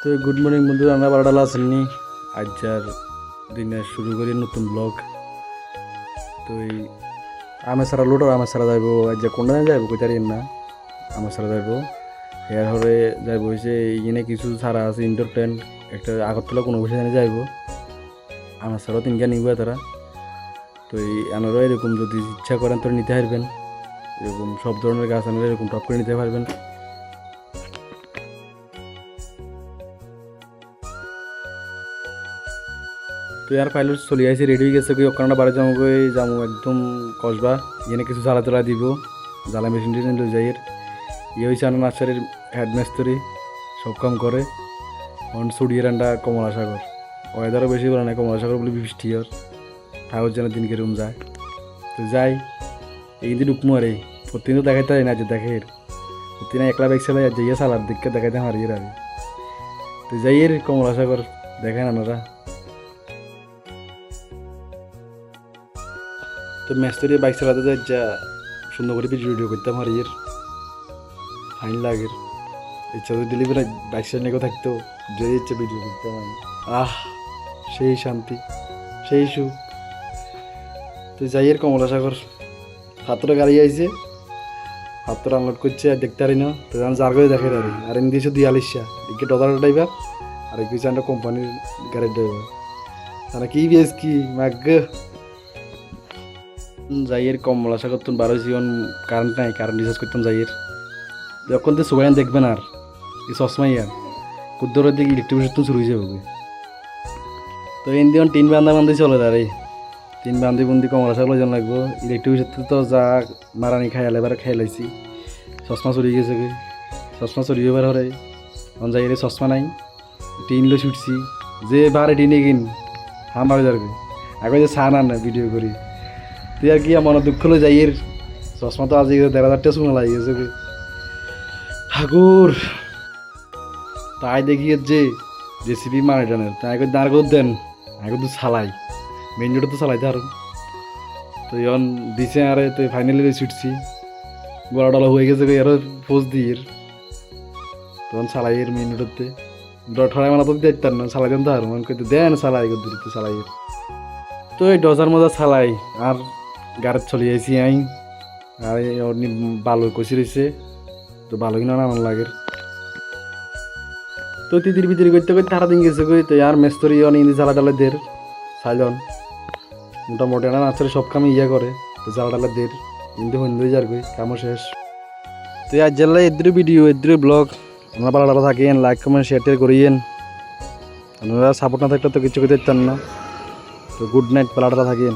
তো good morning বন্ধু, আমরা বারোটালা আসেননি আজ আর দিনে শুরু করি নতুন ব্লগ। তো এই আমার সারা লোডর আমার সারা যাইব আজ কোনটা যাইব কইতারি না আমার সারা যাইব এর হরে যাইব হয়েছে এইখানে কিছু সারা আছে ইনডোর প্ল্যান্ট একটা আগরতলা কোনো বসে জানে যাইব আমার সারাও তিনটা নিব তারা। তো এই আনারও এরকম যদি ইচ্ছা করেন তো নিতে পারবেন, এরকম সব ধরনের গাছ আনারা এরকম টপ করে নিতে পারবেন। তো ইয়ার ফাইল চলি আছে রেডি হয়ে গেছে, ওখানে বাড়ি যাবো একদম কসবা এখানে কিছু জ্বালা তোলা দিব, জ্বালা মেশিন টেশিন লই যাই। ইয়ে হয়েছে আমার নার্সারির হেডমাস্টারি সব কাম করে। অন সুড়িয়ে রান্না কমলা সাগর ওয়েদারও বেশি বলে না, কমলা সাগর বলে বৃষ্টি ওর ঠাকুর যেন দিনকে রুম যায়। তো যাই এই দিন উকমু আর প্রতিদিন তো দেখাইতে হয় না যে দেখে প্রতিদিন একলা বাইক চালাই আর যাইয়া সালার দিককে দেখাইতে হারিয়ে আর তো যাই এর কমলা সাগর দেখেন আপনারা। তো মেস্তরি বাইক চালাতে যাই যা সুন্দর করে ভিডিও করতাম আর ইয়ের ফাইন লাগের ইচ্ছা তো দিলি না বাইক চালানো থাকতো যে ইচ্ছা ভিডিও করতাম আমি। সেই শান্তি সেই সুখ। তো যাই এর কমলা সাগর হাতটা গাড়ি আইছে, হাতটা আনলোড করছে আর দেখতে পারি না। তো যার করে দেখে পারি আর এমনি দিয়েছে 42 এদিকে ডলার ড্রাইভার আর এক একটা কোম্পানির গাড়ির ড্রাইভার তারা কি বেশ কি মাগ যাইয়ের কমলা সাগর তুমি 12 জীবন কারেন্ট নাই, কারেন্ট রিচার্জ করতাম যাইয়ের যখন তো সবাই দেখবেন আর এই চশমাই আর কুদ্দরের দিকে ইলেকট্রিক তো শুরু হয়ে যাবে। তো এন দিয়ে 3 বান্ধা বান্ধি চলে দাঁড়াই 3 বান্ধি বন্দি কমলা সাগর জন লাগবো। ইলেকট্রিক তো যা মারানি খাই এবার খাই লাইছি, চশমা চুরি গেছে গে, চশমা চুরি এবার হরে অন যাইয়ের চশমা নাই টিন লো ছুটছি যে বারে টিনে কিন হাম বাড়ি যাবে আগে যে সান আন ভিডিও করি। তুই আর কি মনে দুঃখ হলো যাইয়ের চশমা তো আজ 1,500 টাকা শোনা লাগে গেছে ঠাকুর। তাই দেখি যে জেসিবি মানে টানের তাই দাঁড় করে দেন আগে তো চালাই মেইন রোডে তো চালাইতে আরো। তো এখন দিছে আরে তো ফাইনালি ছুটছি গলা টলা হয়ে গেছে আরো পোজ দিয়ে তখন চালাই এর মেইন রোডতে ঠড়াই মানা তো দেখতাম না চালাই দেন তো আর মনে করতে দেন চালাই দূরত্ব চালাই। তো এই ডজার মজা চালাই আর গাড়ি চলে যাইছি আই আর বালু কষি রয়েছে তো বালু কিনা আমার লাগে। তো তিতির বিতির করতে করতে সারা দিন গেছে কই। তো আর মেস্তরি ইন্দি জ্বালা টালা দের সাইজন মোটামুটি না নাচরে সব কামে ইয়া করে তো জ্বালা টালা দের কিন্তু হইল যার কই কামও শেষ। তো আজ জেলা এদ্রে ভিডিও এদ্রে ব্লগ আপনারা ভালো টালা থাকেন, লাইক কমেন্ট শেয়ার টেয়ার করিয়েন। আপনারা সাপোর্ট না থাকলে তো কিছু করতে পারতেন না। তো গুড নাইট, ভালো টালা থাকেন।